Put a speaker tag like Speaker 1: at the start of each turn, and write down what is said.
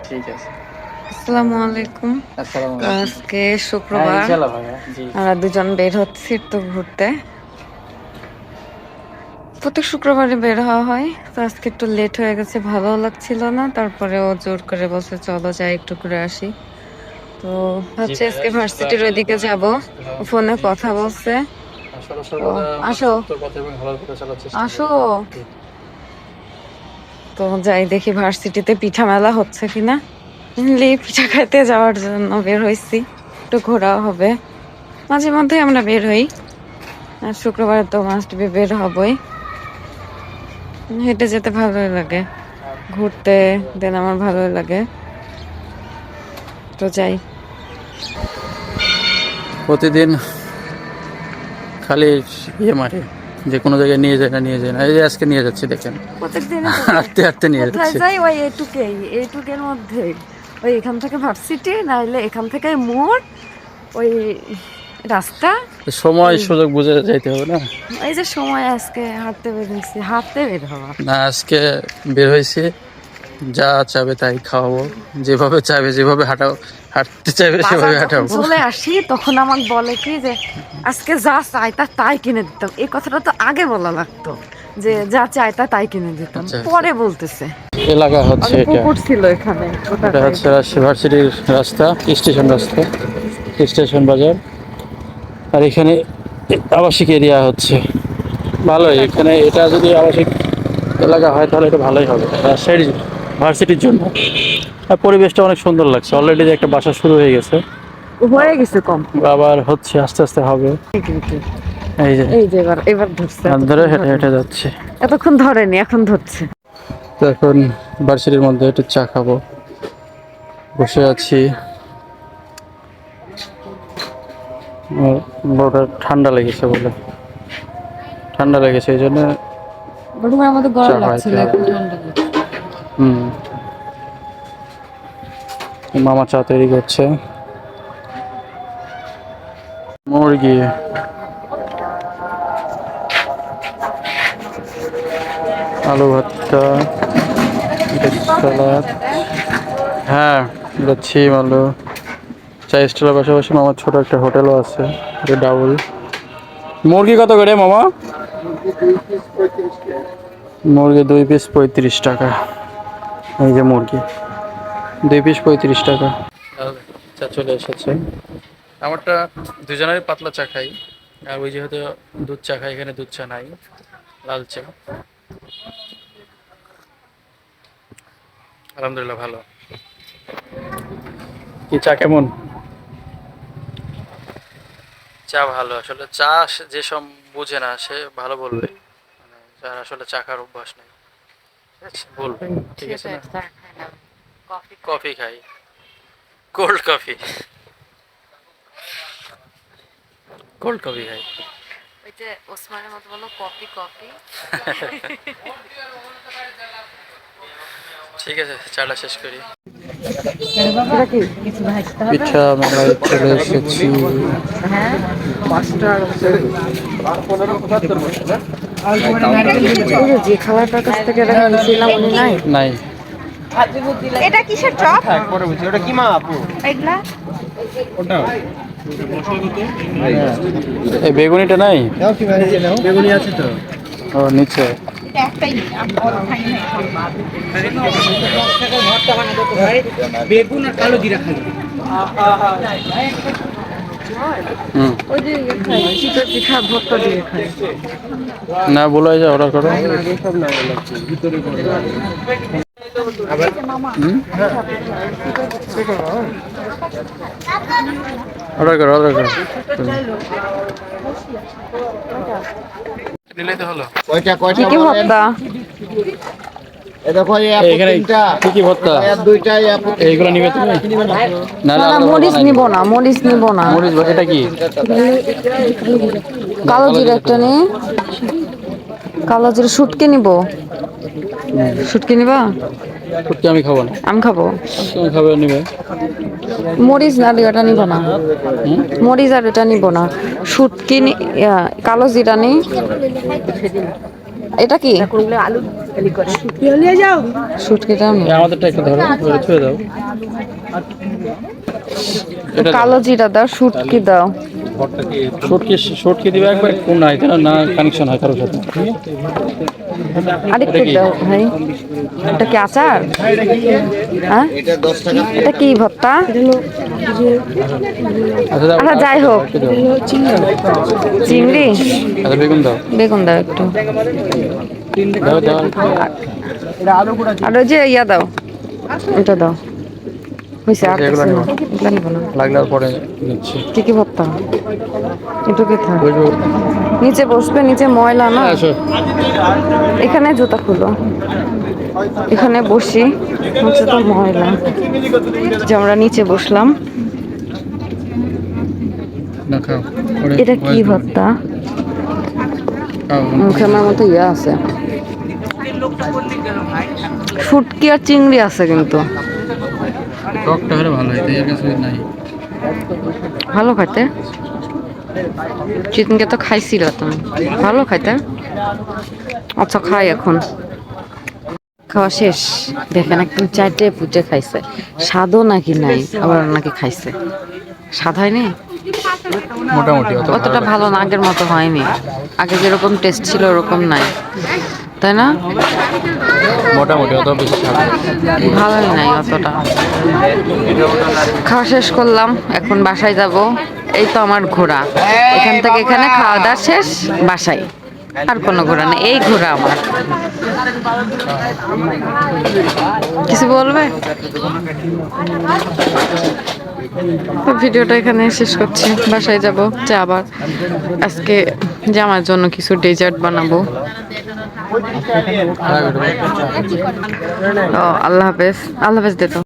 Speaker 1: ঠিক আছে।
Speaker 2: আসসালামু আলাইকুম।
Speaker 1: আসসালামু
Speaker 2: তো
Speaker 1: আলাইকুম।
Speaker 2: আজকে
Speaker 1: হ্যাঁ,
Speaker 2: শুক্রবার,
Speaker 1: ইনশাআল্লাহ ভাইয়া। জি।
Speaker 2: আমরা দুজন বের হচ্ছি তো ঘুরতে। প্রত্যেক শুক্রবারে বের হওয়া হয়, তো আজকে একটু লেট হয়ে গেছে, ভালো লাগছিল না। তারপরে ও জোর করে বলছে চলো যাই একটু ঘুরে আসি। তো
Speaker 1: জি
Speaker 2: ভাবছি
Speaker 1: ভাইয়া,
Speaker 2: আজকে
Speaker 1: ইনশাআল্লাহ
Speaker 2: ভার্সিটির
Speaker 1: আসলে
Speaker 2: ওইদিকে
Speaker 1: ঘুরে
Speaker 2: যাব।
Speaker 1: আসতে হবে।
Speaker 2: ফোনে
Speaker 1: জি,
Speaker 2: কথা বলছে।
Speaker 1: আসলে
Speaker 2: তো
Speaker 1: সর্বদা আমরা
Speaker 2: আসো
Speaker 1: সত্যর পথে এবং ভালোর পথে চলার চেষ্টা
Speaker 2: আসো।
Speaker 1: করি। জি।
Speaker 2: তো যাই দেখি ভার্সিটিতে পিঠা মেলা হচ্ছে কিনা। পিঠা খাইতে যাওয়ার জন্য বের হইছি, একটু ঘোরাও হবে। মাঝে মধ্যে আমরা বের হই, আর শুক্রবার তো মাস্ট বি বের হবই। হেঁটে যেতে ভালোই লাগে, ঘুরতে দেন আমার ভালোই লাগে। তো যাই।
Speaker 1: প্রতিদিন খালি মারে যে কোনো জায়গায় নিয়ে যায় না, নিয়ে যায় না। এই যে আজকে নিয়ে যাচ্ছি দেখেন,
Speaker 2: প্রত্যেকদিনই তো যাই।
Speaker 1: হাঁটতে হাঁটতে নিয়ে
Speaker 2: কোথায়
Speaker 1: যাচ্ছে।
Speaker 2: যাই? ওই এইটুকের মধ্যে। ওই এখান থেকে ভার্সিটি, নাইলে এখান থেকে মোড়, ওই রাস্তা।
Speaker 1: সময়
Speaker 2: এই
Speaker 1: সুযোগ বুঝে যাইতে হবে না।
Speaker 2: এই যে সময়, আজকে হাঁটতে বের হয়েছি, হাঁটতে বের হওয়া।
Speaker 1: না, আজকে বের হয়েছে, যা চাবে তাই খাওয়াবো, যেভাবে চাইবে, যেভাবে হাঁটতে চাইবে
Speaker 2: বাজার
Speaker 1: সেভাবে
Speaker 2: যখন
Speaker 1: হাঁটাবো।
Speaker 2: চলে আসি তখন আমাকে বলে কি যে আজকে যা চাই তা তাই কিনে দিতাম। এই কথাটা তো আগে বলা লাগতো, যে যা চাই তা তাই কিনে দিতাম।
Speaker 1: আচ্ছা আচ্ছা,
Speaker 2: পরে বলতেছে।
Speaker 1: এলাকা হচ্ছে
Speaker 2: আগে
Speaker 1: এটা।
Speaker 2: পুকুর ছিল এখানে, ওটা
Speaker 1: এটা হচ্ছে রাজশাহী ভার্সিটির রাস্তা, স্টেশন রাস্তা, স্টেশন বাজার। আর এখানে আবাসিক এরিয়া হচ্ছে, ভালোই। এখানে এটা যদি আবাসিক এলাকা হয় তাহলে এটা ভালোই হবে রাজশাহীর ভার্সিটির জন্য। আর পরিবেশটা অনেক সুন্দর লাগছে। অলরেডি যে একটা বাসা শুরু হয়ে গেছে,
Speaker 2: হয়ে গেছে কম।
Speaker 1: আবার হচ্ছে, আস্তে আস্তে হবে। এই যে
Speaker 2: এই যে এবার এবার ধরছে,
Speaker 1: হাত ধরে
Speaker 2: এতক্ষণ
Speaker 1: হেঁটে
Speaker 2: ধরেনি।
Speaker 1: হেঁটে যাচ্ছে।
Speaker 2: এতক্ষণ ধরেনি, এখন ধরছে।
Speaker 1: তো এখন ভার্সিটির মধ্যে একটু চা খাবো, বসে আছি। আর বড়টা ঠান্ডা লেগেছে বলে, ঠান্ডা লেগেছে এই জন্য
Speaker 2: রুমের মধ্যে
Speaker 1: চা
Speaker 2: গরম লাগছিল,
Speaker 1: খাওয়াইতে হবে।
Speaker 2: এখন ঠান্ডা লাগছে।
Speaker 1: হুম, মামা চা তৈরি করছে। মুরগি, আলু ভর্তা, সালাদ। হ্যাঁ, এটা ছিম আলু। চা স্টলের পাশাপাশি মামার ছোট একটা হোটেলও আছে, এটা ডাবল। মুরগি কত করে মামা? মুরগি 2 পিস 35 টাকা। এই যে মুরগি 2 পিস 35 টাকা। চা চলে এসেছে। আমারটা দুজনেরই পাতলা চা খাই, আর ওই যেহেতু দুধ চা খাই, এখানে দুধ চা নাই, লাল চা। আলহামদুলিল্লাহ ভালো। কি চা কেমন? চা ভালো। আসলে চা যেসব বুঝে না সে ভালো বলবে, মানে যার আসলে চা খাওয়ার অভ্যাস নেই বলবে, ঠিক আছে না? কফি খাই, কোল্ড কফি, কোল্ড কফি খাই।
Speaker 2: ওই যে ওসমানের মতো বলো কপি কপি।
Speaker 1: ঠিক আছে, চাটা শেষ করি।
Speaker 2: এটা কি কিছু ভাজতে হবে?
Speaker 1: পিঠা মেলায় চলে এসেছি।
Speaker 2: হ্যাঁ, এই যে যে খালাটার কাছ থেকে এটা নিয়েছিলাম উনি নাই।
Speaker 1: নাই।
Speaker 3: এটা কিসের চপ? ওটা কি মা আপু? এগুলা
Speaker 1: এই বেগুনিটা নাই?
Speaker 3: বেগুনি আছে তো।
Speaker 1: ও নিচে।
Speaker 3: এটা একটাই আমরা খাই না। বেগুন আর কালো জিরা খাই।
Speaker 1: হুম,
Speaker 2: ওই যে ইয়ে খাই, শীতের পিঠা ভর্তা দিয়ে খাই।
Speaker 1: না বলো, এই যে অর্ডার করো।
Speaker 3: সব না ভিতরে
Speaker 1: হুম, অর্ডার করো, অর্ডার করো। নিলেই তো হলো।
Speaker 3: কয়টা
Speaker 2: কি
Speaker 3: কয়টা
Speaker 2: কি
Speaker 3: বলেন?
Speaker 2: ভর্তা?
Speaker 3: এ দেখো এই আপু
Speaker 1: এখানে
Speaker 3: তিনটা,
Speaker 1: কি কি ভর্তা?
Speaker 3: আর দুইটা এই আপু
Speaker 1: এইগুলো নিবে তুমি? না
Speaker 2: না
Speaker 1: না,
Speaker 2: না,
Speaker 1: আলাদা করে
Speaker 2: মরিচ
Speaker 1: বানাই
Speaker 2: নিব
Speaker 1: দিবো।
Speaker 2: না, মরিচ নিব না।
Speaker 1: মরিচ এটা কি?
Speaker 2: কালো জিরা একটা নে, কালো জিরা। শুটকি নিব, শুটকি নিবা?
Speaker 1: ফুটকি আমি খাবো না।
Speaker 2: আমি খাবো।
Speaker 1: তুমি খাবে নিবে?
Speaker 2: মরিচ না ওটা নিব না,
Speaker 1: হুম,
Speaker 2: মরিচ আর ওটা নিব না। শুটকি কালো জিরা নেই। এটা কি
Speaker 3: কোনগুলো আলু খালি করে শুকিয়ে নিয়ে যাও
Speaker 2: শুটকিটা
Speaker 1: এই আমাদেরটা একটু ধরো ওটা ছুঁয়ে দাও এটা
Speaker 2: কালো জিরা দাও শুটকি দাও
Speaker 1: শর্টকি দিবে একবার কোন নাই কেন না কানেকশন হয় কারোর সাথে
Speaker 2: আরেকটু
Speaker 1: এটা কি?
Speaker 2: দাও ভাই এটা কি আচার হ্যাঁ এটা কি ভর্তা
Speaker 1: আচ্ছা দাও,
Speaker 2: আচ্ছা যাই হোক
Speaker 1: একটু দাও।
Speaker 2: চিংড়ি
Speaker 1: আচ্ছা বেগুন দাও
Speaker 2: বেগুন দাও একটু
Speaker 1: দাও দাও
Speaker 2: আর ওই যে ইয়া দাও ওটা দাও হয়েছে আর
Speaker 1: এগুলো
Speaker 2: কিছু
Speaker 1: নিবো।
Speaker 2: না এগুলো নিবো না
Speaker 1: লাগলে আর পরে নিচ্ছি
Speaker 2: কি কি ভর্তা একটু কি থাক
Speaker 1: বুঝবো
Speaker 2: নিচে বসবে নিচে ময়লা না
Speaker 1: আসো
Speaker 2: এখানে জুতা খুলো এখানে বসি হচ্ছে তো ময়লা যে আমরা নিচে বসলাম
Speaker 1: না খাও পরে
Speaker 2: এটা কি
Speaker 1: voice দেবো।
Speaker 2: ভর্তা
Speaker 1: খাও
Speaker 2: মুখে আমার মতো ইয়ে আছে ফুটকি আর চিংড়ি আছে কিন্তু
Speaker 1: টকটা হলে ভালো হয় তাই এর কাছে নাই
Speaker 2: ভালো খাইতে চিকেনকে তো খাইছিল তুমি ভালো খাইতে আচ্ছা খাই এখন খাওয়া শেষ দেখেন একদম চারটে পুটে খাইছে স্বাদও নাকি নাই আবার নাকি খাইছে স্বাদ হয়নি
Speaker 1: মোটামুটি অত
Speaker 2: অতটা ভালো না আগের মতো হয়নি আগে যেরকম টেস্ট ছিল ওরকম নাই তাই না
Speaker 1: মোটামুটি অত বেশি স্বাদ না।
Speaker 2: ভালোই নাই অতটা খাওয়া শেষ করলাম এখন বাসায় যাব এই তো আমার ঘোরা এখান থেকে এখানে খাওয়া দাওয়া শেষ বাসায় আর কোনো ঘোরা নেই এই ঘোরা আমার কিছু বলবে তো ভিডিওটা এখানে শেষ করছি বাসায় যাব যে আবার আজকে যে আমার জন্য কিছু ডেজার্ট বানাবো ও আল্লাহ হাফেজ দে তো